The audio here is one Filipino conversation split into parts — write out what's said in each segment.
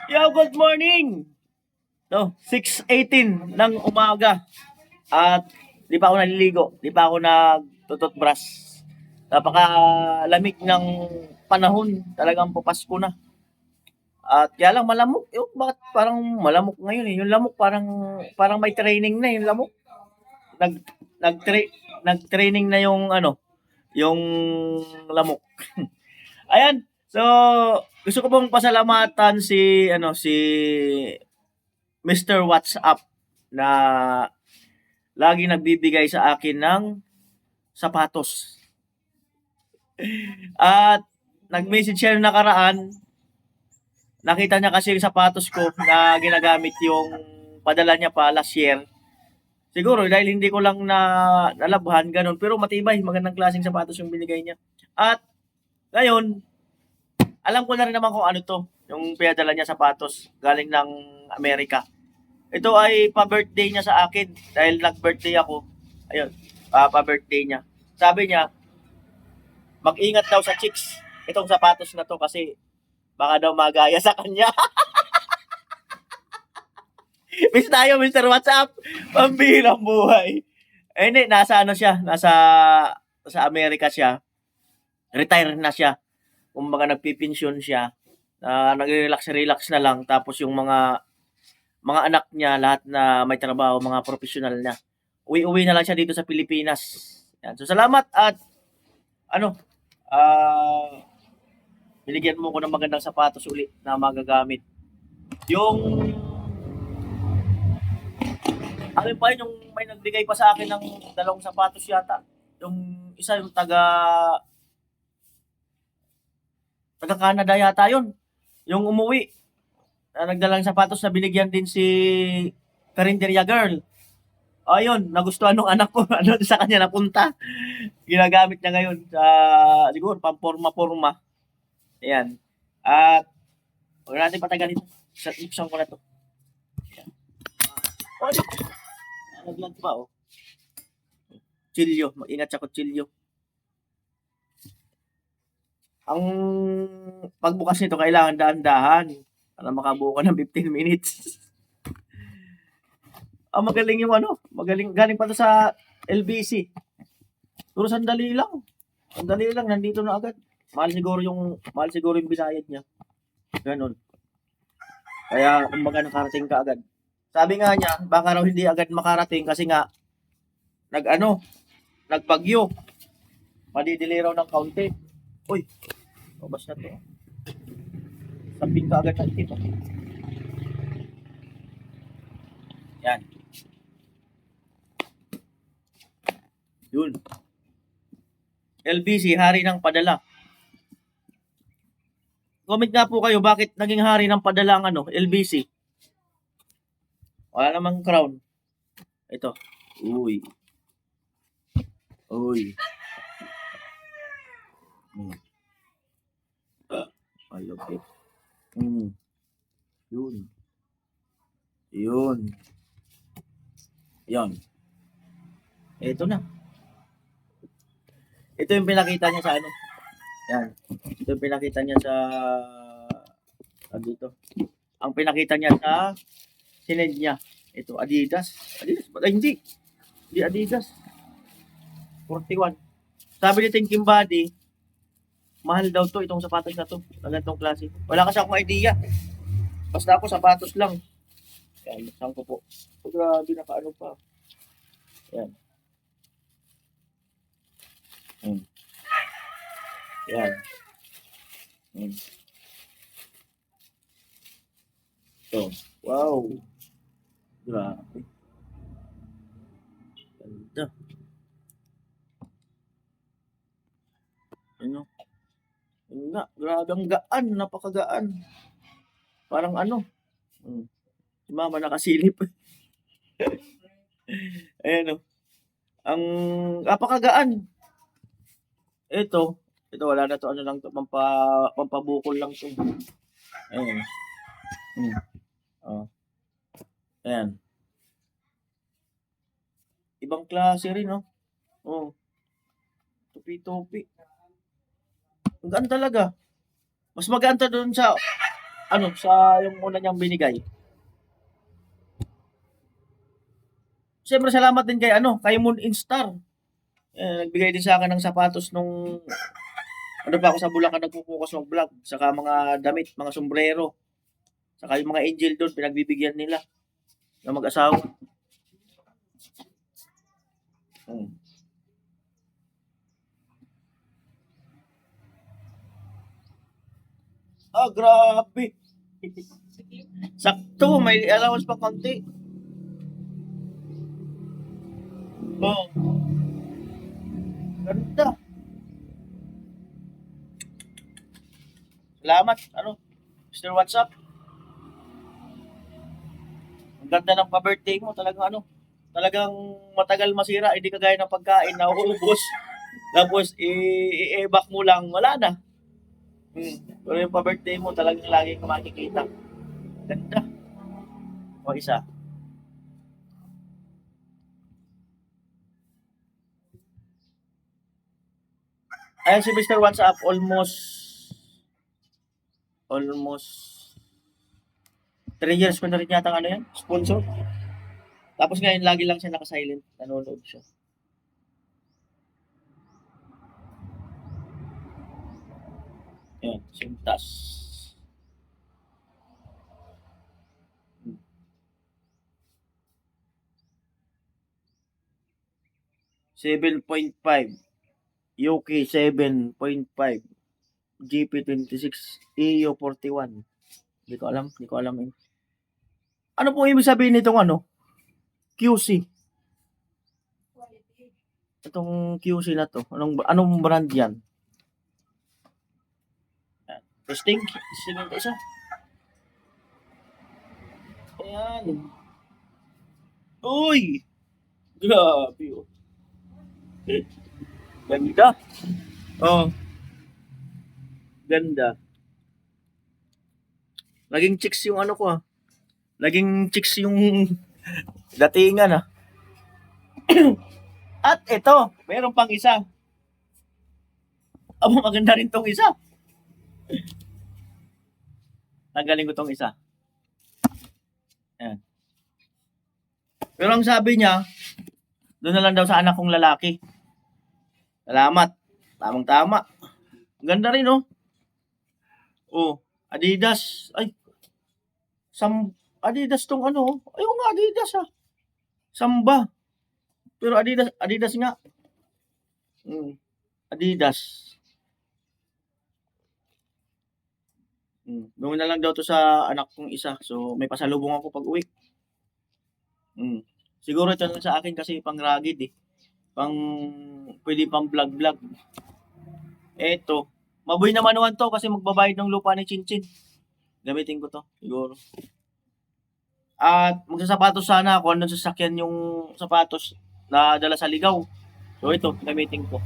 Yo, good morning! No, 6:18 ng umaga. At di pa ako naliligo, di pa ako nagtututbrush. Napakalamig ng panahon, talagang papasko na. At kaya lang malamok, yung bakit parang malamok ngayon eh. Yung lamok parang may training na yung lamok. Nag nag-training na yung ano, yung lamok. Ayan. So, gusto ko pong pasalamatan si Mr. WhatsApp na lagi nagbibigay sa akin ng sapatos. At nag-message siya nung nakaraan, nakita niya kasi yung sapatos ko na ginagamit yung padala niya pa last year. Siguro dahil hindi ko lang nalabhan ganun, pero matibay, magandang klaseng sapatos yung binigay niya. At ngayon, alam ko na rin naman kung ano 'to, yung pinadala niya sapatos galing ng Amerika. Ito ay pa-birthday niya sa akin dahil nag-birthday ako. Ayun, pa-birthday niya. Sabi niya, mag-ingat daw sa chicks itong sapatos na 'to kasi baka daw magaya sa kanya. Miss tayo, Mr. WhatsApp. Pambihirang buhay. Eh, hindi, nasa ano siya, sa Amerika siya. Retire na siya. Kumbaga nagpipensyon siya. Nagre-relax na lang. Tapos yung mga anak niya, lahat na may trabaho, mga professional na. Uwi-uwi na lang siya dito sa Pilipinas. Yan. So, salamat at ano, binigyan mo ko ng magandang sapatos uli na magagamit. Yung ano pa yun, yung may nagbigay pa sa akin ng dalawang sapatos yata. Yung isa yung taga Canada yata yun. Yung umuwi, nagdalang sapatos na binigyan din si Carinderia Girl. Ayun, nagustuhan ng anak ko, ano sa kanya napunta. Ginagamit niya ngayon sa siguro pamporma-porma. Ayan. At huwag natin patagalin. Buksan ko na to. Ayan. Oh, naglag pa oh. Chilyo, mag-ingat sa kutsilyo. Ang pagbukas nito kailangan dahan-dahan para makabuo ka ng 15 minutes. Magaling yung ano, magaling galing pa to sa LBC. Pero sandali lang. Sandali lang nandito na agad. Mahal siguro yung binayad niya. Ganun. Kaya kumbaga nakarating ka agad. Sabi nga niya, baka raw hindi agad makarating kasi nga nagbagyo. Madidili raw ng kaunti. Uy, labas na to. Samping ka agad ng tip. Yan. Yun. LBC, hari ng padala. Comment nga po kayo, bakit naging hari ng padala ang LBC? Wala namang crown. Ito. Uy. Uy. Malupit. Yun. Yun. Yan. Ito na. Ito yung pinakita niya sa ano. Yan. Ito yung pinakita niya sa dito. Ang pinakita niya sa sinend niya. Ito, Adidas. Adidas? Hindi. Hindi Adidas. 41. Sabi ni Thinking Body, mahal daw to itong sapatos na to. Ng ganitong klase. Wala kasi akong idea. Basta ako sapatos lang. Yan, saan ko po. Oh, grabe, nakaano pa. Yan. Yan. So, wow. Grabe. Ganda. Ano? Yun nga, grabe ang gaan, napakagaan. Parang ano. Si mama nakasilip. Ayan o. Ang napakagaan. Ito wala na to, ano lang to, pampabukol lang to. Ayan. Oh. Ayan. Ibang klase rin, no? Oh. Tupi-tupi. Ang gaan talaga. Mas maganda doon sa ano, sa yung una niyang binigay. Siyempre salamat din kay ano, kay Moon Instar. Nagbigay din sa akin ng sapatos nung ano pa ako sa Bulacan nagpo-focus mag-vlog, saka mga damit, mga sombrero, saka yung mga angel doon pinagbibigyan nila ng mag-asawa. Hmm. Ah, grabe. Sakto, may allowance pa konti. Oh, ganda. Salamat, ano, Mr. WhatsApp. Ang ganda ng pa-birthday mo, talagang ano, talagang matagal masira, hindi kagaya ng pagkain na uubos. Tapos i-back mo lang, wala na. Pero yung pa-birthday mo, talagang lagi ka makikita. Ganda. O isa. Ayan si Mr. WhatsApp, almost 3 years ko na rin yata ano yan, sponsor. Tapos ngayon, lagi lang siya naka-silent. Nanonood siya. Ayan, Sintas. 7.5. UK 7.5. GP26. EO 41. Hindi ko alam yun. Ano po ibig sabihin nitong ano? QC. Itong QC na to. Anong brand yan? Testing. Testing yung isa. Ayan. Uy! Grabe oh. Ganda. Oh, ganda. Laging chicks yung ano ko ah. Laging chicks yung datingan ah. At ito, meron pang isa. Abo, maganda rin tong isa. Tanggalin ko tong isa. Ayan. Pero ang sabi niya, doon na lang daw sa anak kong lalaki. Salamat. Tamang-tama. Ang ganda rin, oh. Oh, Adidas. Ay, Adidas tong ano, oh. Ayun nga, Adidas, ah. Samba. Pero Adidas nga. Adidas. Gawin na lang daw to sa anak kong isa. So, may pasalubong ako pag uwi. Siguro ito lang sa akin kasi pang rugged eh. Pwede pang vlog-vlog. Eto, mabuhay naman naman to kasi magbabayad ng lupa ni Chinchin. Gamitin ko to, siguro. At magsasapatos sana ako nung sasakyan yung sapatos na dala sa ligaw. So ito, gamitin ko.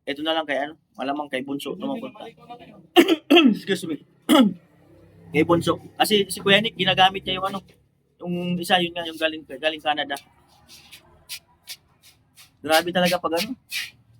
Ito na lang kay ano, malamang kay Bunso naman punta. Excuse me. Kay Bunso. Kasi si Kuya Nick, ginagamit niya yung ano, yung isa yun nga, yung galing Canada. Grabe talaga pag ano.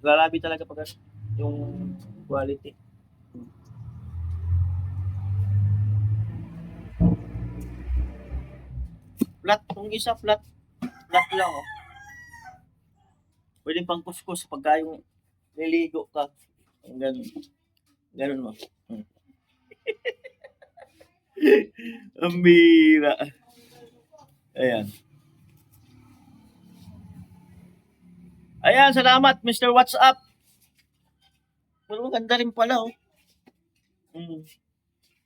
Grabe talaga pag ano, yung quality. Flat, kung isa flat lang oh. Pwede pang kuskus pagka yung niligo ka. Ganun. Ganun mo. Ang bira. Ayan. Ayan, salamat Mr. WhatsApp. Pero maganda rin pala oh.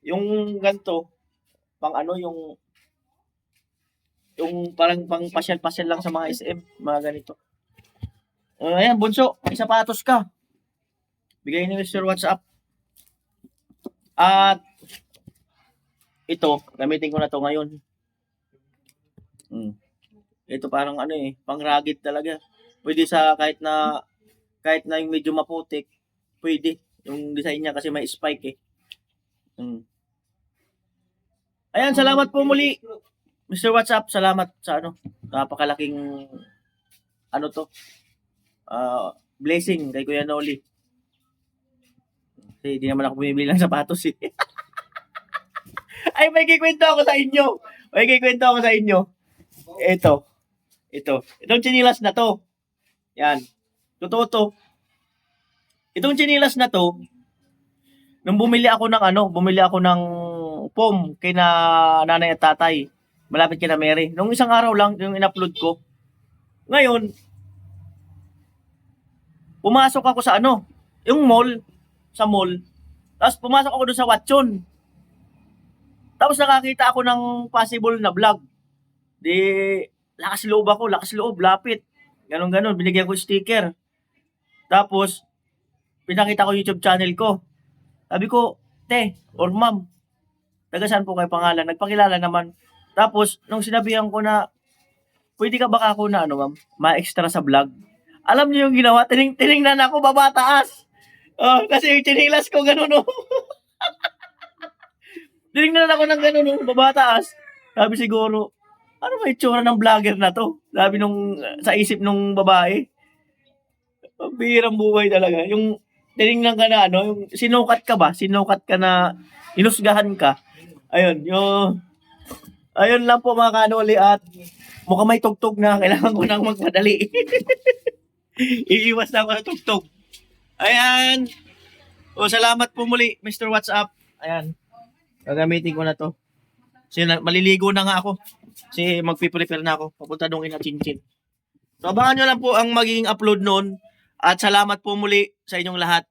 Yung ganto, pang ano yung parang pang pasyal-pasyal lang sa mga SM, mga ganito. Ayan, Bunso, may sapatos ka. Bigay ni Mr. WhatsApp. At ito, gamitin ko na to ngayon. Ito parang ano eh, pang rugged talaga. Pwede sa kahit na yung medyo maputik, pwede. Yung design niya kasi may spike eh. Ayan, salamat po muli. Mr. WhatsApp, salamat sa ano, napakalaking ano to, blessing kay Kuya Noli. Kasi hindi naman ako bumibili ng sapatos eh. Ay, may kikwento ako sa inyo. May kikwento ako sa inyo. Ito. Ito. Itong chinilas na to. Yan. Totoo to. Itong chinilas na to, nung bumili ako ng POM kay na nanay at tatay. Malapit kina Mary. Nung isang araw lang, yung in-upload ko. Ngayon, pumasok ako sa yung mall, sa mall. Tapos pumasok ako doon sa Watson. Tapos nakakita ako ng possible na vlog. Di, lakas loob, lapit. Ganon, binigyan ko sticker. Tapos, pinakita ko YouTube channel ko. Sabi ko, te, or ma'am, taga saan po kayo pangalan? Nagpakilala naman. Tapos, nung sinabihan ko na, pwede ka baka ako na, ma'am, ma-extra sa vlog. Alam niyo yung ginawa? Tiningnan ako, baba taas. Oh, kasi yung chinilas ko, ganun, oh. Tiningnan ako ng ganun, oh, baba taas. Sabi siguro, ano ba itsura ng vlogger na to? Sabi sa isip nung babae. Ang bihirang buhay talaga. Yung tiningnan ka na, yung sinukat ka ba? Sinukat ka na, hinusgahan ka. Ayun lang po mga kanoli at mukhang may tugtog na. Kailangan ko nang magmadali. Iiwas na ako sa tugtog. Ayan. O, salamat po muli, Mr. WhatsApp. Ayan. Gagamitin ko na to. Kasi maliligo na nga ako. Kasi magpiprepare na ako. Papunta doon ina Chinchin. So, abangan nyo lang po ang magiging upload noon. At salamat po muli sa inyong lahat.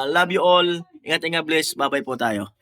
Love you all. Ingat, bless. Bye-bye po tayo.